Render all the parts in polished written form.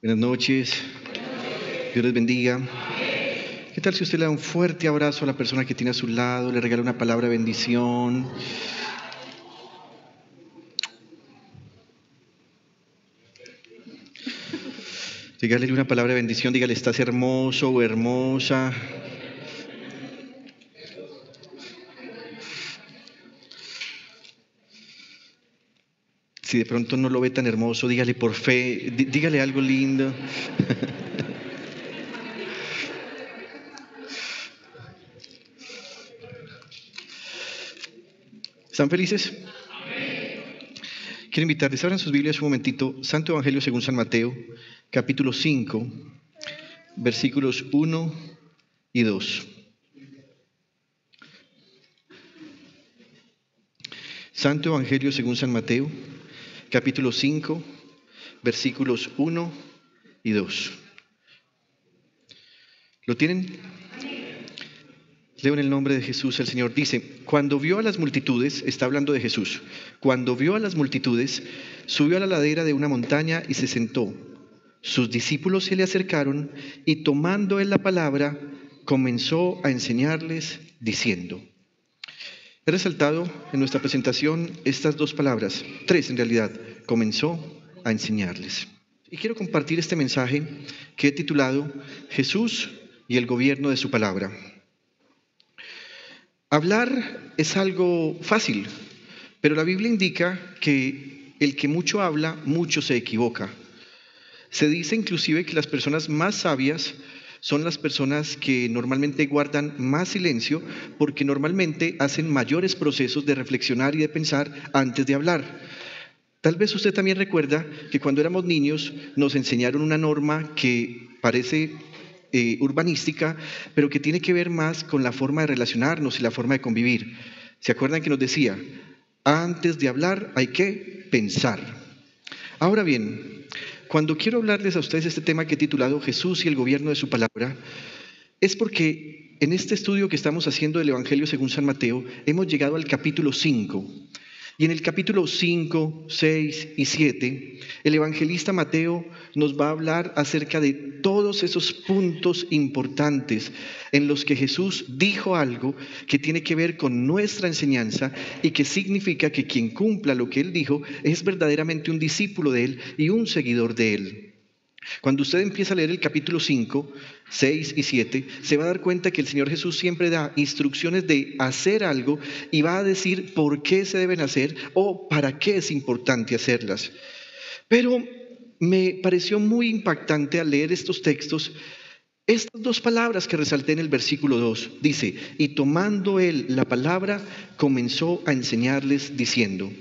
Buenas noches. Dios les bendiga. ¿Qué tal si usted le da un fuerte abrazo a la persona que tiene a su lado, le regala una palabra de bendición? Dígale una palabra de bendición, dígale, estás hermoso o hermosa. Si de pronto no lo ve tan hermoso, dígale por fe, dígale algo lindo. ¿Están felices? Quiero invitarles, abran sus Biblias un momentito, Santo Evangelio según San Mateo, capítulo 5, versículos 1 y 2. Santo Evangelio según San Mateo, capítulo 5, versículos 1 y 2. ¿Lo tienen? Leo en el nombre de Jesús. El Señor dice: cuando vio a las multitudes, está hablando de Jesús, cuando vio a las multitudes, subió a la ladera de una montaña y se sentó. Sus discípulos se le acercaron y tomando él la palabra, comenzó a enseñarles diciendo. He resaltado en nuestra presentación estas dos palabras, tres en realidad, comenzó a enseñarles. Y quiero compartir este mensaje que he titulado Jesús y el gobierno de su palabra. Hablar es algo fácil, pero la Biblia indica que el que mucho habla, mucho se equivoca. Se dice inclusive que las personas más sabias son las personas que normalmente guardan más silencio porque normalmente hacen mayores procesos de reflexionar y de pensar antes de hablar. Tal vez usted también recuerda que cuando éramos niños nos enseñaron una norma que parece urbanística, pero que tiene que ver más con la forma de relacionarnos y la forma de convivir. ¿Se acuerdan que nos decía? Antes de hablar hay que pensar. Ahora bien, cuando quiero hablarles a ustedes este tema que he titulado Jesús y el gobierno de su palabra, es porque en este estudio que estamos haciendo del Evangelio según San Mateo, hemos llegado al capítulo 5. Y en el capítulo 5, 6 y 7, el evangelista Mateo nos va a hablar acerca de todos esos puntos importantes en los que Jesús dijo algo que tiene que ver con nuestra enseñanza y que significa que quien cumpla lo que él dijo es verdaderamente un discípulo de él y un seguidor de él. Cuando usted empieza a leer el capítulo 5, 6 y 7, se va a dar cuenta que el Señor Jesús siempre da instrucciones de hacer algo y va a decir por qué se deben hacer o para qué es importante hacerlas. Pero me pareció muy impactante al leer estos textos estas dos palabras que resalté en el versículo 2. Dice, y tomando él la palabra, comenzó a enseñarles diciendo.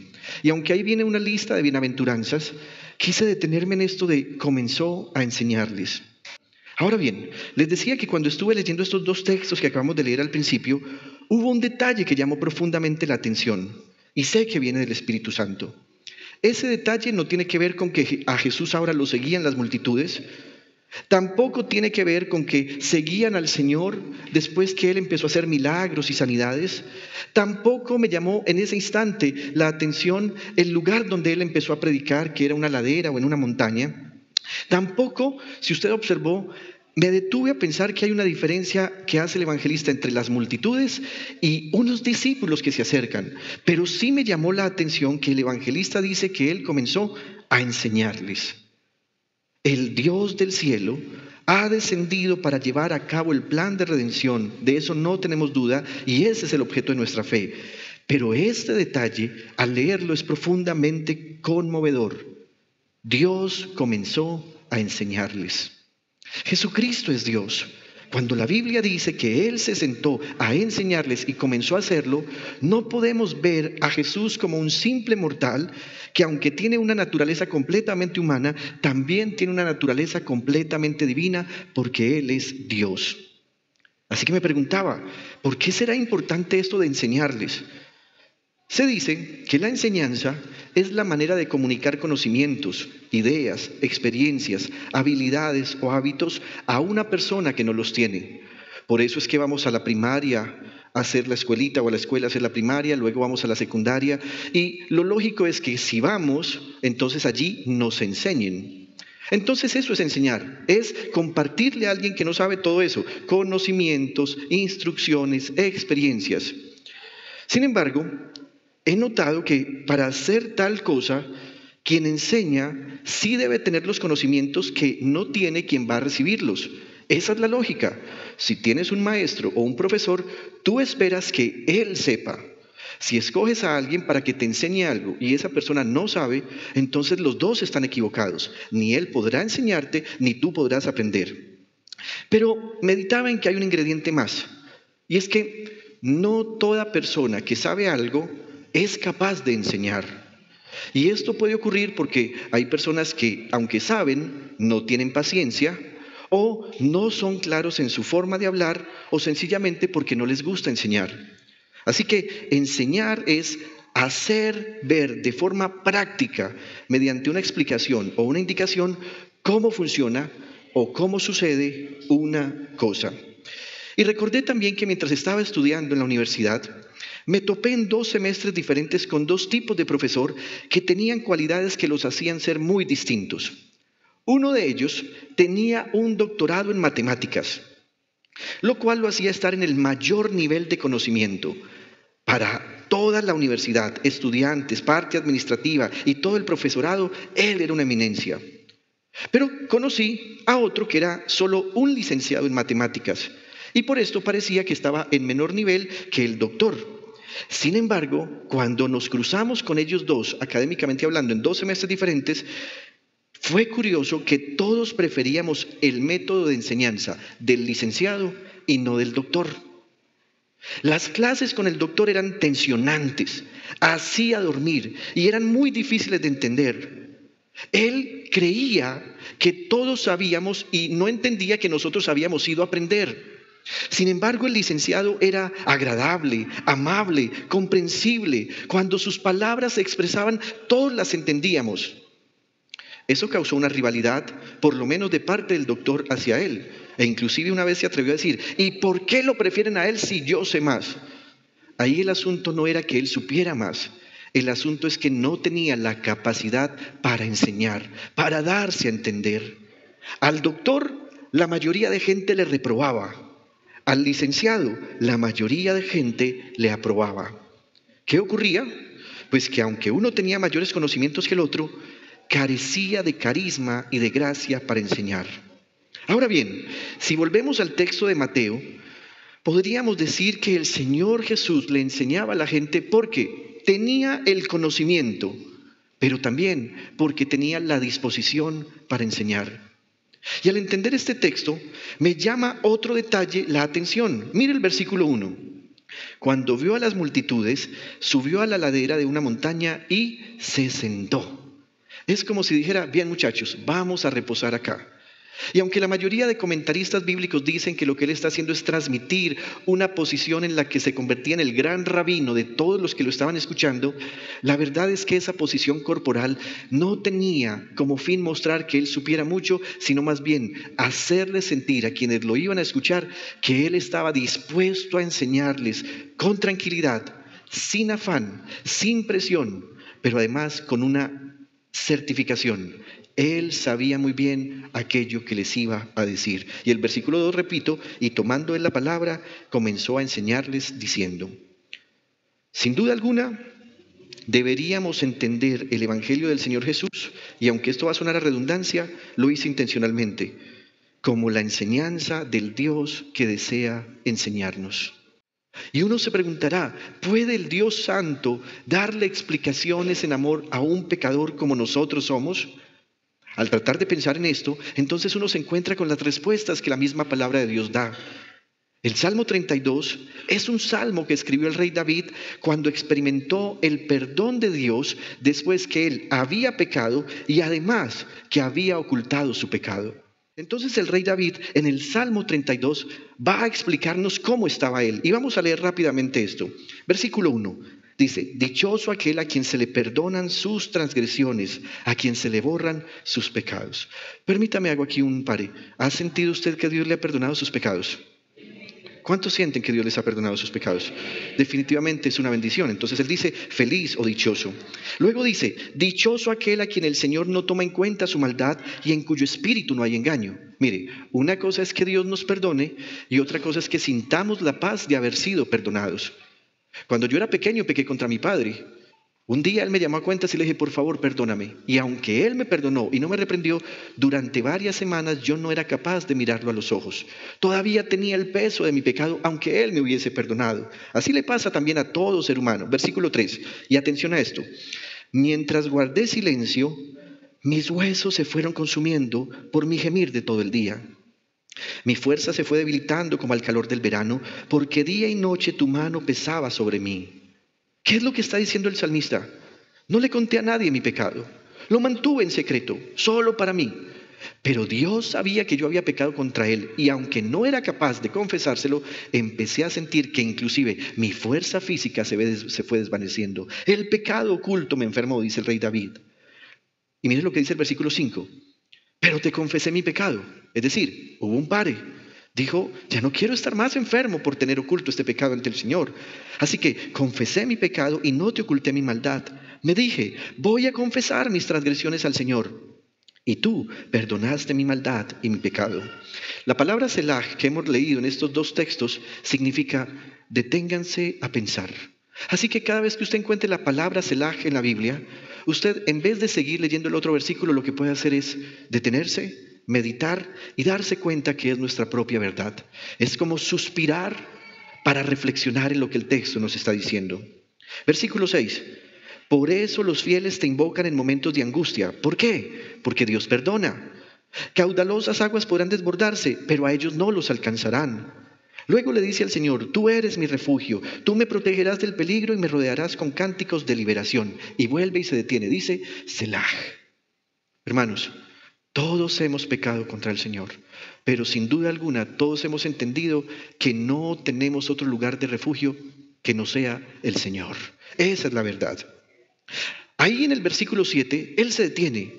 Y aunque ahí viene una lista de bienaventuranzas, quise detenerme en esto de comenzó a enseñarles. Ahora bien, les decía que cuando estuve leyendo estos dos textos que acabamos de leer al principio, hubo un detalle que llamó profundamente la atención, y sé que viene del Espíritu Santo. Ese detalle no tiene que ver con que a Jesús ahora lo seguían las multitudes, tampoco tiene que ver con que seguían al Señor después que Él empezó a hacer milagros y sanidades. Tampoco me llamó en ese instante la atención el lugar donde Él empezó a predicar, que era una ladera o en una montaña. Tampoco, si usted observó, me detuve a pensar que hay una diferencia que hace el evangelista entre las multitudes y unos discípulos que se acercan. Pero sí me llamó la atención que el evangelista dice que Él comenzó a enseñarles. El Dios del cielo ha descendido para llevar a cabo el plan de redención, de eso no tenemos duda, y ese es el objeto de nuestra fe. Pero este detalle, al leerlo, es profundamente conmovedor. Dios comenzó a enseñarles. Jesucristo es Dios. Cuando la Biblia dice que Él se sentó a enseñarles y comenzó a hacerlo, no podemos ver a Jesús como un simple mortal que aunque tiene una naturaleza completamente humana, también tiene una naturaleza completamente divina porque Él es Dios. Así que me preguntaba, ¿por qué será importante esto de enseñarles? Se dice que la enseñanza es la manera de comunicar conocimientos, ideas, experiencias, habilidades o hábitos a una persona que no los tiene. Por eso es que vamos a la primaria a hacer la escuelita o a la escuela a hacer la primaria, luego vamos a la secundaria y lo lógico es que si vamos, entonces allí nos enseñen. Entonces eso es enseñar, es compartirle a alguien que no sabe todo eso, conocimientos, instrucciones, experiencias. Sin embargo, he notado que para hacer tal cosa, quien enseña sí debe tener los conocimientos que no tiene quien va a recibirlos. Esa es la lógica. Si tienes un maestro o un profesor, tú esperas que él sepa. Si escoges a alguien para que te enseñe algo y esa persona no sabe, entonces los dos están equivocados. Ni él podrá enseñarte, ni tú podrás aprender. Pero meditaba en que hay un ingrediente más, y es que no toda persona que sabe algo es capaz de enseñar. Y esto puede ocurrir porque hay personas que, aunque saben, no tienen paciencia, o no son claros en su forma de hablar, o sencillamente porque no les gusta enseñar. Así que enseñar es hacer ver de forma práctica, mediante una explicación o una indicación, cómo funciona o cómo sucede una cosa. Y recordé también que mientras estaba estudiando en la universidad, me topé en 2 semestres diferentes con 2 tipos de profesor que tenían cualidades que los hacían ser muy distintos. Uno de ellos tenía un doctorado en matemáticas, lo cual lo hacía estar en el mayor nivel de conocimiento. Para toda la universidad, estudiantes, parte administrativa y todo el profesorado, él era una eminencia. Pero conocí a otro que era solo un licenciado en matemáticas y por esto parecía que estaba en menor nivel que el doctor. Sin embargo, cuando nos cruzamos con ellos dos, académicamente hablando, en 2 semestres diferentes, fue curioso que todos preferíamos el método de enseñanza del licenciado y no del doctor. Las clases con el doctor eran tensionantes, hacía dormir y eran muy difíciles de entender. Él creía que todos sabíamos y no entendía que nosotros habíamos ido a aprender. Sin embargo, el licenciado era agradable, amable, comprensible. Cuando sus palabras se expresaban, todos las entendíamos. Eso causó una rivalidad, por lo menos de parte del doctor hacia él. E inclusive una vez se atrevió a decir, ¿y por qué lo prefieren a él si yo sé más? Ahí el asunto no era que él supiera más. El asunto es que no tenía la capacidad para enseñar, para darse a entender. Al doctor, la mayoría de gente le reprobaba. Al licenciado, la mayoría de gente le aprobaba. ¿Qué ocurría? Pues que aunque uno tenía mayores conocimientos que el otro, carecía de carisma y de gracia para enseñar. Ahora bien, si volvemos al texto de Mateo, podríamos decir que el Señor Jesús le enseñaba a la gente porque tenía el conocimiento, pero también porque tenía la disposición para enseñar. Y al entender este texto, me llama otro detalle la atención. Mire el versículo 1. Cuando vio a las multitudes, subió a la ladera de una montaña y se sentó. Es como si dijera, bien muchachos, vamos a reposar acá. Y aunque la mayoría de comentaristas bíblicos dicen que lo que él está haciendo es transmitir una posición en la que se convertía en el gran rabino de todos los que lo estaban escuchando, la verdad es que esa posición corporal no tenía como fin mostrar que él supiera mucho, sino más bien hacerles sentir a quienes lo iban a escuchar que él estaba dispuesto a enseñarles con tranquilidad, sin afán, sin presión, pero además con una certificación. Él sabía muy bien aquello que les iba a decir. Y el versículo 2, repito, y tomando él la palabra, comenzó a enseñarles diciendo, sin duda alguna, deberíamos entender el Evangelio del Señor Jesús, y aunque esto va a sonar a redundancia, lo hice intencionalmente, como la enseñanza del Dios que desea enseñarnos. Y uno se preguntará, ¿puede el Dios Santo darle explicaciones en amor a un pecador como nosotros somos? Al tratar de pensar en esto, entonces uno se encuentra con las respuestas que la misma palabra de Dios da. El Salmo 32 es un salmo que escribió el rey David cuando experimentó el perdón de Dios después que él había pecado y además que había ocultado su pecado. Entonces el rey David en el Salmo 32 va a explicarnos cómo estaba él. Y vamos a leer rápidamente esto. Versículo 1. Dice, dichoso aquel a quien se le perdonan sus transgresiones, a quien se le borran sus pecados. Permítame, hago aquí un pare. ¿Ha sentido usted que Dios le ha perdonado sus pecados? ¿Cuántos sienten que Dios les ha perdonado sus pecados? Definitivamente es una bendición. Entonces él dice feliz o dichoso. Luego dice, dichoso aquel a quien el Señor no toma en cuenta su maldad y en cuyo espíritu no hay engaño. Mire, una cosa es que Dios nos perdone y otra cosa es que sintamos la paz de haber sido perdonados. Cuando yo era pequeño pequé contra mi padre. Un día él me llamó a cuentas y le dije, por favor, perdóname. Y aunque él me perdonó y no me reprendió, durante varias semanas yo no era capaz de mirarlo a los ojos. Todavía tenía el peso de mi pecado, aunque él me hubiese perdonado. Así le pasa también a todo ser humano. Versículo 3. Y atención a esto. Mientras guardé silencio, mis huesos se fueron consumiendo por mi gemir de todo el día. Mi fuerza se fue debilitando como al calor del verano, porque día y noche tu mano pesaba sobre mí. ¿Qué es lo que está diciendo el salmista? No le conté a nadie mi pecado. Lo mantuve en secreto, solo para mí. Pero Dios sabía que yo había pecado contra él y aunque no era capaz de confesárselo, empecé a sentir que inclusive mi fuerza física se fue desvaneciendo. El pecado oculto me enfermó, dice el rey David. Y miren lo que dice el versículo 5. Pero te confesé mi pecado. Es decir, hubo un pare. Dijo, ya no quiero estar más enfermo por tener oculto este pecado ante el Señor. Así que confesé mi pecado y no te oculté mi maldad. Me dije, voy a confesar mis transgresiones al Señor. Y tú perdonaste mi maldad y mi pecado. La palabra Selah que hemos leído en estos dos textos significa deténganse a pensar. Así que cada vez que usted encuentre la palabra Selah en la Biblia, usted en vez de seguir leyendo el otro versículo, lo que puede hacer es detenerse, meditar y darse cuenta que es nuestra propia verdad. Es como suspirar para reflexionar en lo que el texto nos está diciendo. Versículo 6. Por eso los fieles te invocan en momentos de angustia. ¿Por qué? Porque Dios perdona. Caudalosas aguas podrán desbordarse, pero a ellos no los alcanzarán. Luego le dice al Señor, tú eres mi refugio, tú me protegerás del peligro y me rodearás con cánticos de liberación. Y vuelve y se detiene, dice, Selah. Hermanos, todos hemos pecado contra el Señor, pero sin duda alguna todos hemos entendido que no tenemos otro lugar de refugio que no sea el Señor. Esa es la verdad. Ahí en el versículo 7, Él se detiene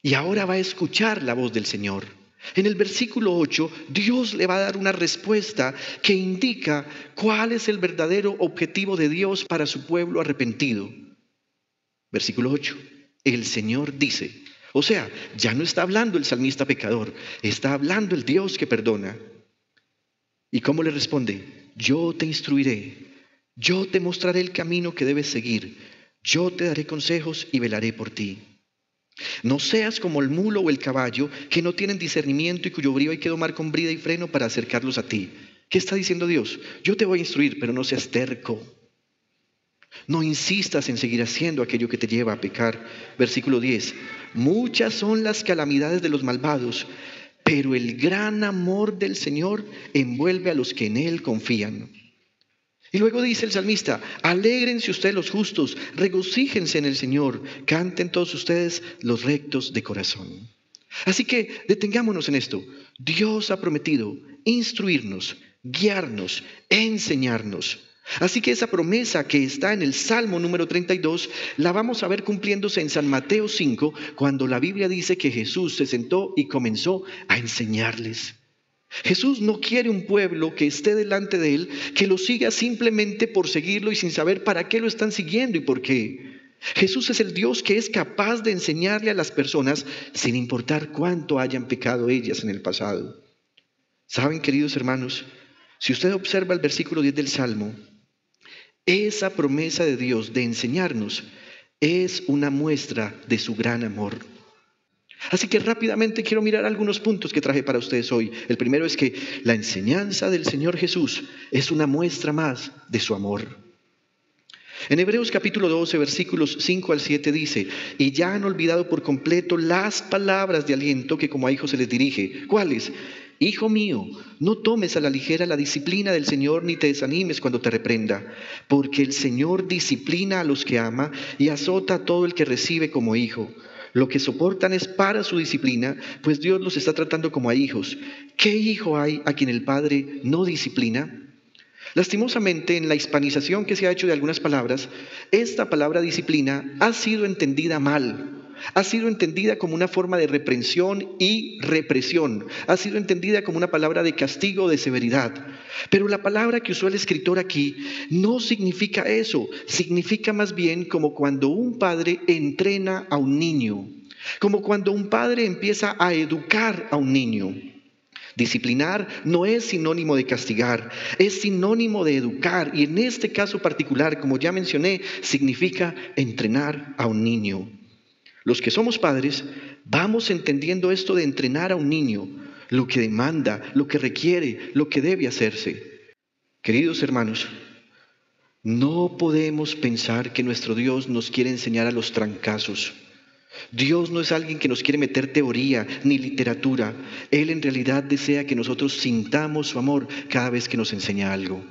y ahora va a escuchar la voz del Señor. En el versículo 8, Dios le va a dar una respuesta que indica cuál es el verdadero objetivo de Dios para su pueblo arrepentido. Versículo 8, el Señor dice, o sea, ya no está hablando el salmista pecador, está hablando el Dios que perdona. ¿Y cómo le responde? Yo te instruiré, yo te mostraré el camino que debes seguir, yo te daré consejos y velaré por ti. No seas como el mulo o el caballo que no tienen discernimiento y cuyo brío hay que domar con brida y freno para acercarlos a ti. ¿Qué está diciendo Dios? Yo te voy a instruir, pero no seas terco. No insistas en seguir haciendo aquello que te lleva a pecar. Versículo 10. Muchas son las calamidades de los malvados, pero el gran amor del Señor envuelve a los que en Él confían. Y luego dice el salmista, alégrense ustedes los justos, regocíjense en el Señor, canten todos ustedes los rectos de corazón. Así que detengámonos en esto. Dios ha prometido instruirnos, guiarnos, enseñarnos. Así que esa promesa que está en el Salmo número 32, la vamos a ver cumpliéndose en San Mateo 5, cuando la Biblia dice que Jesús se sentó y comenzó a enseñarles. Jesús no quiere un pueblo que esté delante de Él, que lo siga simplemente por seguirlo y sin saber para qué lo están siguiendo y por qué. Jesús es el Dios que es capaz de enseñarle a las personas sin importar cuánto hayan pecado ellas en el pasado. ¿Saben, queridos hermanos? Si usted observa el versículo 10 del Salmo, esa promesa de Dios de enseñarnos es una muestra de su gran amor. Así que rápidamente quiero mirar algunos puntos que traje para ustedes hoy. El primero es que la enseñanza del Señor Jesús es una muestra más de su amor. En Hebreos capítulo 12, versículos 5 al 7 dice, y ya han olvidado por completo las palabras de aliento que como a hijos se les dirige. ¿Cuáles? Hijo mío, no tomes a la ligera la disciplina del Señor ni te desanimes cuando te reprenda, porque el Señor disciplina a los que ama y azota a todo el que recibe como hijo. Lo que soportan es para su disciplina, pues Dios los está tratando como a hijos. ¿Qué hijo hay a quien el Padre no disciplina? Lastimosamente, en la hispanización que se ha hecho de algunas palabras, esta palabra disciplina ha sido entendida mal. Ha sido entendida como una forma de reprensión y represión. Ha sido entendida como una palabra de castigo o de severidad. Pero la palabra que usó el escritor aquí no significa eso. Significa más bien como cuando un padre entrena a un niño. Como cuando un padre empieza a educar a un niño. Disciplinar no es sinónimo de castigar, es sinónimo de educar, y en este caso particular, como ya mencioné, significa entrenar a un niño. Los que somos padres vamos entendiendo esto de entrenar a un niño, lo que demanda, lo que requiere, lo que debe hacerse. Queridos hermanos, no podemos pensar que nuestro Dios nos quiere enseñar a los trancazos. Dios no es alguien que nos quiere meter teoría ni literatura. Él en realidad desea que nosotros sintamos su amor cada vez que nos enseña algo.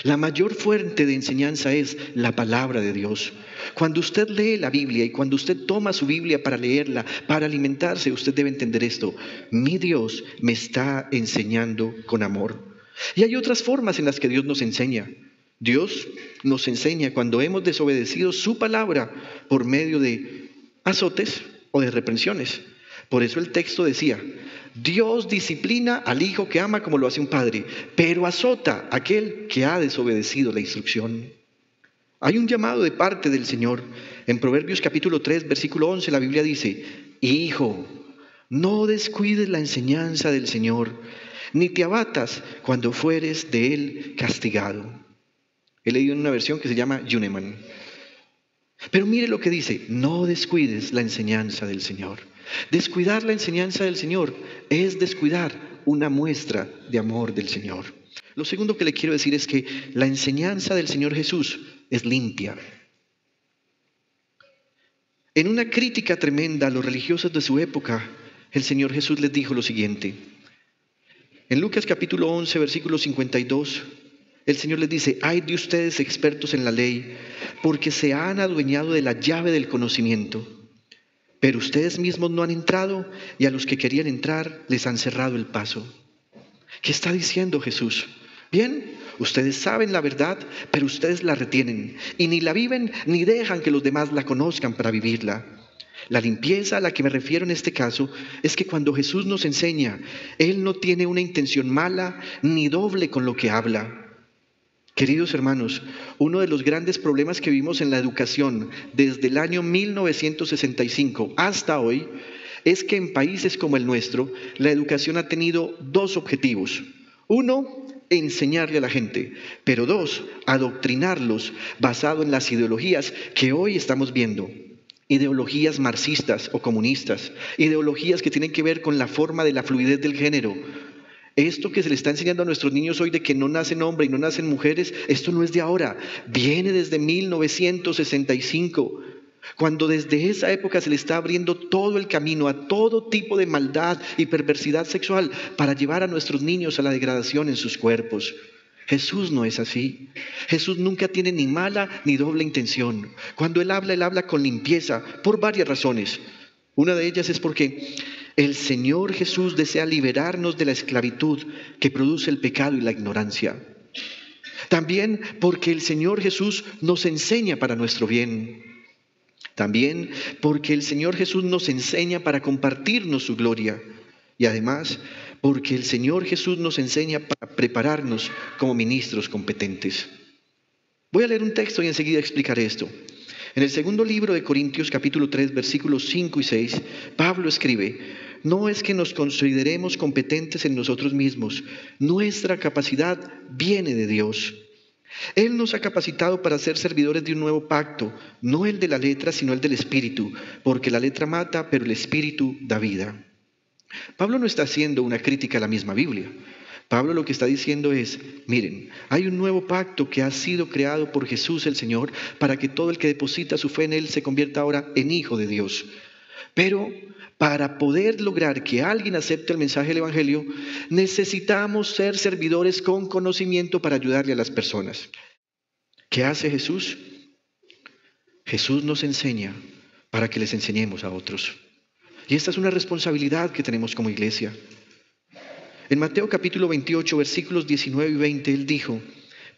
La mayor fuente de enseñanza es la palabra de Dios. Cuando usted lee la Biblia y cuando usted toma su Biblia para leerla, para alimentarse, usted debe entender esto. Mi Dios me está enseñando con amor. Y hay otras formas en las que Dios nos enseña. Dios nos enseña cuando hemos desobedecido su palabra por medio de azotes o de reprensiones. Por eso el texto decía, Dios disciplina al hijo que ama como lo hace un padre, pero azota a aquel que ha desobedecido la instrucción. Hay un llamado de parte del Señor. En Proverbios capítulo 3, versículo 11, la Biblia dice, Hijo, no descuides la enseñanza del Señor, ni te abatas cuando fueres de Él castigado. He leído en una versión que se llama Yuneman. Pero mire lo que dice, no descuides la enseñanza del Señor. Descuidar la enseñanza del Señor es descuidar una muestra de amor del Señor. Lo segundo que le quiero decir es que la enseñanza del Señor Jesús es limpia. En una crítica tremenda a los religiosos de su época, el Señor Jesús les dijo lo siguiente. En Lucas capítulo 11, versículo 52, el Señor les dice, ay de ustedes expertos en la ley, porque se han adueñado de la llave del conocimiento. Pero ustedes mismos no han entrado y a los que querían entrar les han cerrado el paso. ¿Qué está diciendo Jesús? Bien, ustedes saben la verdad, pero ustedes la retienen y ni la viven ni dejan que los demás la conozcan para vivirla. La limpieza a la que me refiero en este caso es que cuando Jesús nos enseña, Él no tiene una intención mala ni doble con lo que habla. Queridos hermanos, uno de los grandes problemas que vimos en la educación desde el año 1965 hasta hoy es que en países como el nuestro, la educación ha tenido dos objetivos. Uno, enseñarle a la gente, pero dos, adoctrinarlos basado en las ideologías que hoy estamos viendo. Ideologías marxistas o comunistas, ideologías que tienen que ver con la forma de la fluidez del género. Esto que se le está enseñando a nuestros niños hoy de que no nacen hombres y no nacen mujeres, esto no es de ahora, viene desde 1965, cuando desde esa época se le está abriendo todo el camino a todo tipo de maldad y perversidad sexual para llevar a nuestros niños a la degradación en sus cuerpos. Jesús no es así. Jesús nunca tiene ni mala ni doble intención. Cuando Él habla con limpieza por varias razones. Una de ellas es porque el Señor Jesús desea liberarnos de la esclavitud que produce el pecado y la ignorancia. También porque el Señor Jesús nos enseña para nuestro bien. También porque el Señor Jesús nos enseña para compartirnos su gloria. Y además porque el Señor Jesús nos enseña para prepararnos como ministros competentes. Voy a leer un texto y enseguida explicaré esto. En el segundo libro de Corintios, capítulo 3, versículos 5 y 6, Pablo escribe, no es que nos consideremos competentes en nosotros mismos, nuestra capacidad viene de Dios. Él nos ha capacitado para ser servidores de un nuevo pacto, no el de la letra, sino el del Espíritu, porque la letra mata, pero el Espíritu da vida. Pablo no está haciendo una crítica a la misma Biblia. Pablo lo que está diciendo es, miren, hay un nuevo pacto que ha sido creado por Jesús el Señor para que todo el que deposita su fe en Él se convierta ahora en hijo de Dios. Pero para poder lograr que alguien acepte el mensaje del Evangelio, necesitamos ser servidores con conocimiento para ayudarle a las personas. ¿Qué hace Jesús? Jesús nos enseña para que les enseñemos a otros. Y esta es una responsabilidad que tenemos como iglesia. En Mateo capítulo 28, versículos 19 y 20, Él dijo,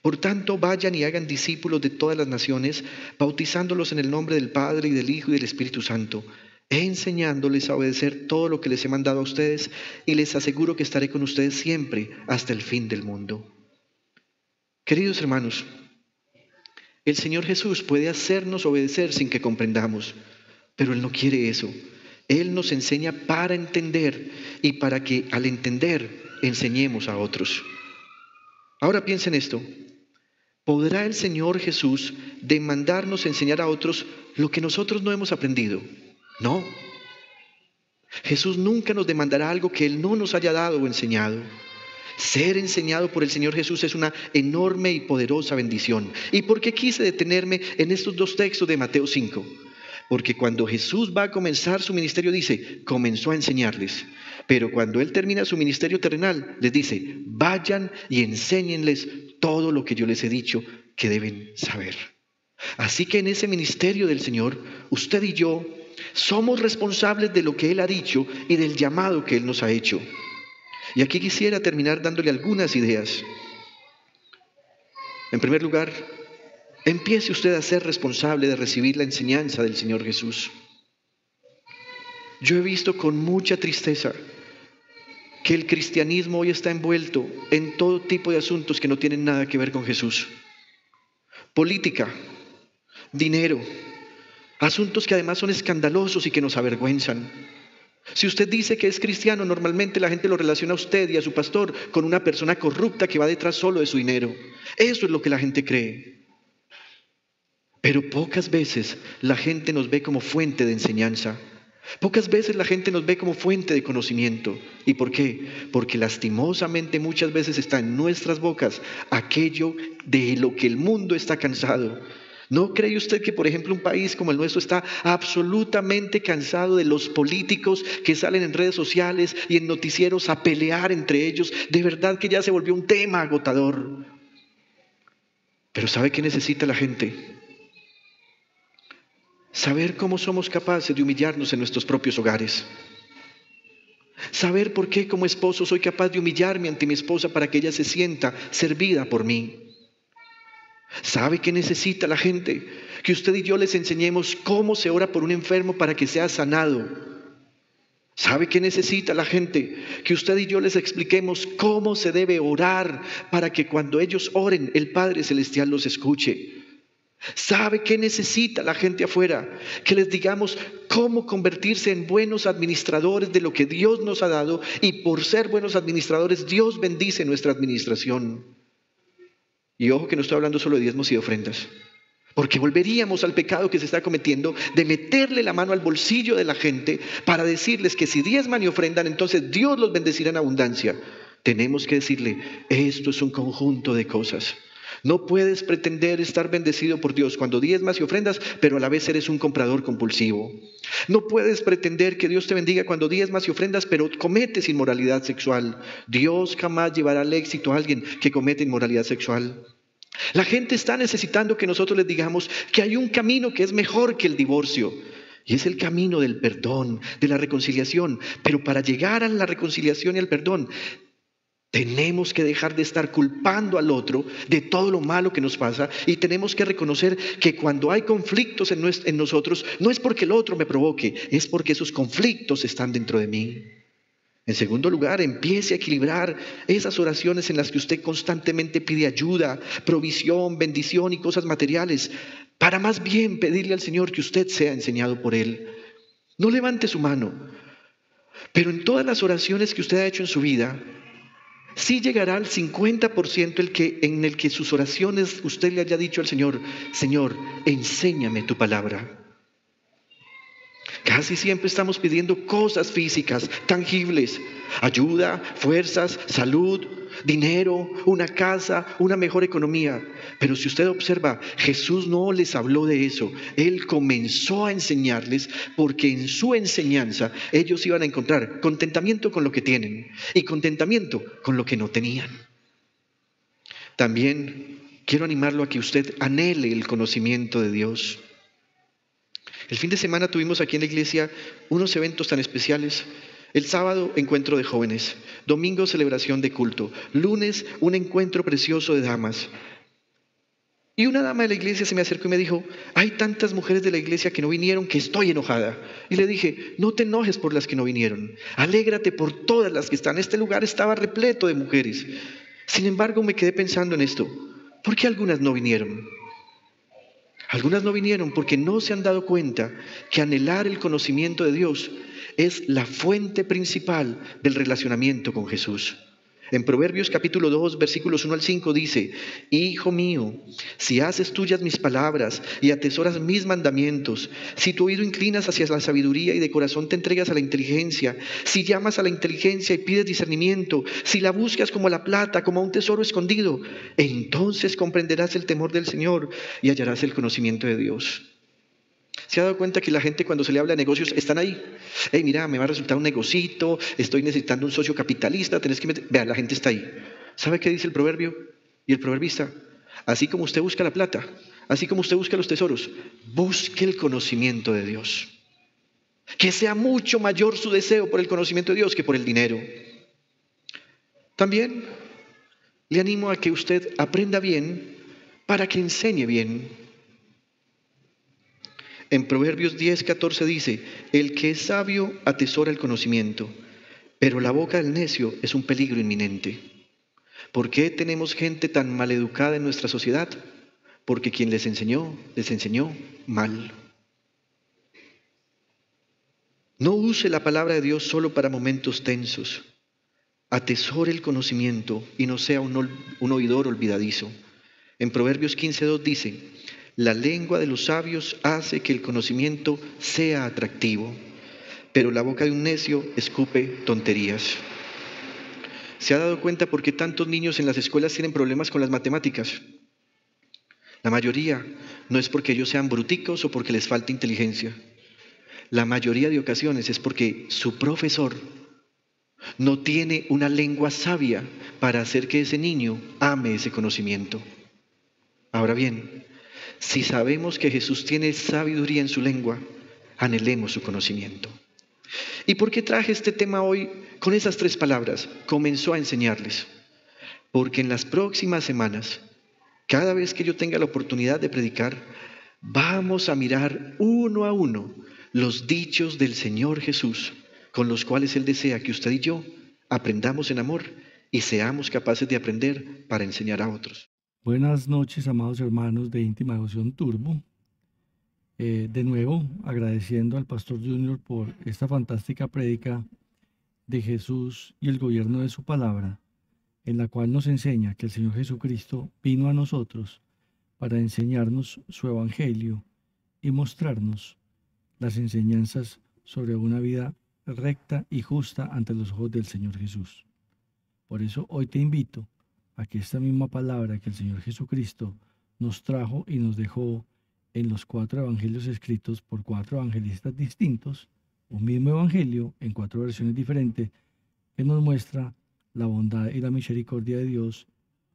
Por tanto, vayan y hagan discípulos de todas las naciones, bautizándolos en el nombre del Padre y del Hijo y del Espíritu Santo, enseñándoles a obedecer todo lo que les he mandado a ustedes, y les aseguro que estaré con ustedes siempre hasta el fin del mundo. Queridos hermanos, el Señor Jesús puede hacernos obedecer sin que comprendamos, pero Él no quiere eso. Él nos enseña para entender y para que al entender enseñemos a otros. Ahora piensen esto. ¿Podrá el Señor Jesús demandarnos enseñar a otros lo que nosotros no hemos aprendido? No. Jesús nunca nos demandará algo que Él no nos haya dado o enseñado. Ser enseñado por el Señor Jesús es una enorme y poderosa bendición. ¿Y por qué quise detenerme en estos dos textos de Mateo 5? Porque cuando Jesús va a comenzar su ministerio dice, comenzó a enseñarles. Pero cuando Él termina su ministerio terrenal, les dice, vayan y enséñenles todo lo que yo les he dicho que deben saber. Así que en ese ministerio del Señor, usted y yo somos responsables de lo que Él ha dicho y del llamado que Él nos ha hecho. Y aquí quisiera terminar dándole algunas ideas. En primer lugar, empiece usted a ser responsable de recibir la enseñanza del Señor Jesús. Yo he visto con mucha tristeza que el cristianismo hoy está envuelto en todo tipo de asuntos que no tienen nada que ver con Jesús. Política, dinero, asuntos que además son escandalosos y que nos avergüenzan. Si usted dice que es cristiano, normalmente la gente lo relaciona a usted y a su pastor con una persona corrupta que va detrás solo de su dinero. Eso es lo que la gente cree. Pero pocas veces la gente nos ve como fuente de enseñanza. Pocas veces la gente nos ve como fuente de conocimiento. ¿Y por qué? Porque lastimosamente muchas veces está en nuestras bocas aquello de lo que el mundo está cansado. ¿No cree usted que, por ejemplo, un país como el nuestro está absolutamente cansado de los políticos que salen en redes sociales y en noticieros a pelear entre ellos? De verdad que ya se volvió un tema agotador. Pero ¿sabe qué necesita la gente? Saber cómo somos capaces de humillarnos en nuestros propios hogares. Saber por qué como esposo soy capaz de humillarme ante mi esposa para que ella se sienta servida por mí. ¿Sabe qué necesita la gente? Que usted y yo les enseñemos cómo se ora por un enfermo para que sea sanado. ¿Sabe qué necesita la gente? Que usted y yo les expliquemos cómo se debe orar para que cuando ellos oren el Padre Celestial los escuche. ¿Sabe qué necesita la gente afuera? Que les digamos cómo convertirse en buenos administradores de lo que Dios nos ha dado, y por ser buenos administradores Dios bendice nuestra administración. Y ojo que no estoy hablando solo de diezmos y de ofrendas, porque volveríamos al pecado que se está cometiendo de meterle la mano al bolsillo de la gente para decirles que si diezman y ofrendan, entonces Dios los bendecirá en abundancia. Tenemos que decirle, esto es un conjunto de cosas. No puedes pretender estar bendecido por Dios cuando diezmas y ofrendas, pero a la vez eres un comprador compulsivo. No puedes pretender que Dios te bendiga cuando diezmas y ofrendas, pero cometes inmoralidad sexual. Dios jamás llevará al éxito a alguien que comete inmoralidad sexual. La gente está necesitando que nosotros les digamos que hay un camino que es mejor que el divorcio. Y es el camino del perdón, de la reconciliación. Pero para llegar a la reconciliación y al perdón, tenemos que dejar de estar culpando al otro de todo lo malo que nos pasa, y tenemos que reconocer que cuando hay conflictos en nosotros, no es porque el otro me provoque, es porque esos conflictos están dentro de mí. En segundo lugar, empiece a equilibrar esas oraciones en las que usted constantemente pide ayuda, provisión, bendición y cosas materiales, para más bien pedirle al Señor que usted sea enseñado por Él. No levante su mano, pero en todas las oraciones que usted ha hecho en su vida, sí llegará al 50% en el que sus oraciones usted le haya dicho al Señor, Señor, enséñame tu palabra. Casi siempre estamos pidiendo cosas físicas, tangibles, ayuda, fuerzas, salud, dinero, una casa, una mejor economía. Pero si usted observa, Jesús no les habló de eso. Él comenzó a enseñarles porque en su enseñanza ellos iban a encontrar contentamiento con lo que tienen y contentamiento con lo que no tenían. También quiero animarlo a que usted anhele el conocimiento de Dios. El fin de semana tuvimos aquí en la iglesia unos eventos tan especiales. El sábado, encuentro de jóvenes. Domingo, celebración de culto. Lunes, un encuentro precioso de damas. Y una dama de la iglesia se me acercó y me dijo, hay tantas mujeres de la iglesia que no vinieron que estoy enojada. Y le dije, no te enojes por las que no vinieron, alégrate por todas las que están. Este lugar estaba repleto de mujeres. Sin embargo, me quedé pensando en esto, ¿por qué algunas no vinieron? Algunas no vinieron porque no se han dado cuenta que anhelar el conocimiento de Dios es la fuente principal del relacionamiento con Jesús. En Proverbios capítulo 2, versículos 1 al 5 dice, Hijo mío, si haces tuyas mis palabras y atesoras mis mandamientos, si tu oído inclinas hacia la sabiduría y de corazón te entregas a la inteligencia, si llamas a la inteligencia y pides discernimiento, si la buscas como la plata, como a un tesoro escondido, entonces comprenderás el temor del Señor y hallarás el conocimiento de Dios. ¿Se ha dado cuenta que la gente cuando se le habla de negocios están ahí? Hey, mira, me va a resultar un negocito, estoy necesitando un socio capitalista, tenés que meter... Vea, la gente está ahí. ¿Sabe qué dice el proverbio y el proverbista? Así como usted busca la plata, así como usted busca los tesoros, busque el conocimiento de Dios. Que sea mucho mayor su deseo por el conocimiento de Dios que por el dinero. También le animo a que usted aprenda bien para que enseñe bien. En Proverbios 10:14 dice, el que es sabio atesora el conocimiento, pero la boca del necio es un peligro inminente. ¿Por qué tenemos gente tan maleducada en nuestra sociedad? Porque quien les enseñó mal. No use la palabra de Dios solo para momentos tensos. Atesore el conocimiento y no sea un oidor olvidadizo. En Proverbios 15:2 dice, la lengua de los sabios hace que el conocimiento sea atractivo, pero la boca de un necio escupe tonterías. ¿Se ha dado cuenta por qué tantos niños en las escuelas tienen problemas con las matemáticas? La mayoría no es porque ellos sean bruticos o porque les falte inteligencia. La mayoría de ocasiones es porque su profesor no tiene una lengua sabia para hacer que ese niño ame ese conocimiento. Ahora bien, si sabemos que Jesús tiene sabiduría en su lengua, anhelemos su conocimiento. ¿Y por qué traje este tema hoy con esas 3 palabras? Comenzó a enseñarles. Porque en las próximas semanas, cada vez que yo tenga la oportunidad de predicar, vamos a mirar uno a uno los dichos del Señor Jesús, con los cuales Él desea que usted y yo aprendamos en amor y seamos capaces de aprender para enseñar a otros. Buenas noches, amados hermanos de Íntima Devoción Turbo. De nuevo, agradeciendo al Pastor Junior por esta fantástica prédica de Jesús y el gobierno de su palabra, en la cual nos enseña que el Señor Jesucristo vino a nosotros para enseñarnos su evangelio y mostrarnos las enseñanzas sobre una vida recta y justa ante los ojos del Señor Jesús. Por eso hoy te invito a que esta misma palabra que el Señor Jesucristo nos trajo y nos dejó en los 4 evangelios escritos por 4 evangelistas distintos, un mismo evangelio en 4 versiones diferentes, que nos muestra la bondad y la misericordia de Dios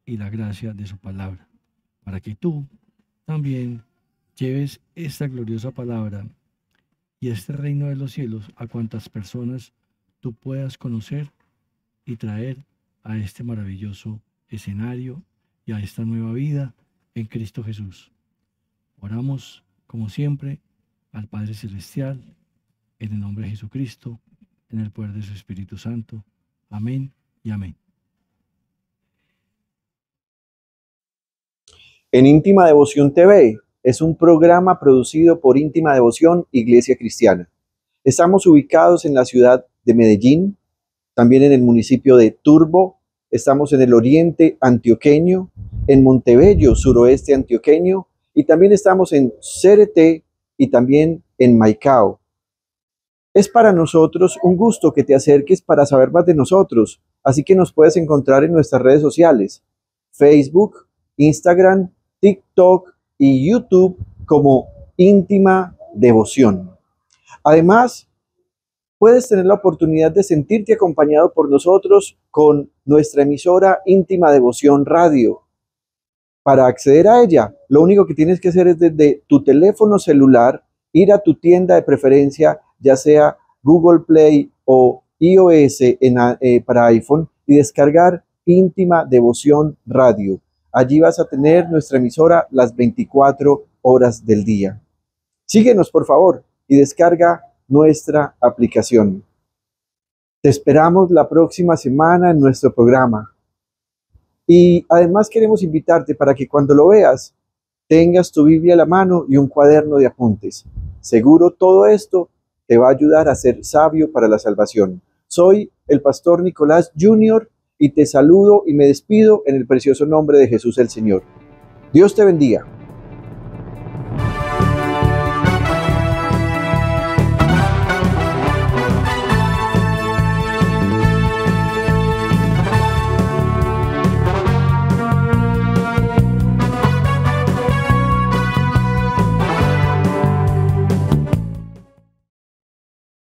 y la gracia de su palabra, para que tú también lleves esta gloriosa palabra y este reino de los cielos a cuantas personas tú puedas conocer y traer a este maravilloso escenario y a esta nueva vida en Cristo Jesús. Oramos, como siempre, al Padre Celestial, en el nombre de Jesucristo, en el poder de su Espíritu Santo. Amén y amén. En Íntima Devoción TV es un programa producido por Íntima Devoción Iglesia Cristiana. Estamos ubicados en la ciudad de Medellín, también en el municipio de Turbo. Estamos en el oriente antioqueño, en Montebello, suroeste antioqueño, y también estamos en Cereté y también en Maicao. Es para nosotros un gusto que te acerques para saber más de nosotros, así que nos puedes encontrar en nuestras redes sociales, Facebook, Instagram, TikTok y YouTube como Íntima Devoción. Además, puedes tener la oportunidad de sentirte acompañado por nosotros con nuestra emisora Íntima Devoción Radio. Para acceder a ella, lo único que tienes que hacer es desde tu teléfono celular ir a tu tienda de preferencia, ya sea Google Play o iOS para iPhone, y descargar Íntima Devoción Radio. Allí vas a tener nuestra emisora las 24 horas del día. Síguenos, por favor, y descarga nuestra aplicación. Te esperamos la próxima semana en nuestro programa. Y además queremos invitarte para que cuando lo veas, tengas tu Biblia a la mano y un cuaderno de apuntes. Seguro todo esto te va a ayudar a ser sabio para la salvación. Soy el pastor Nicolás Jr. y te saludo y me despido en el precioso nombre de Jesús el Señor. Dios te bendiga.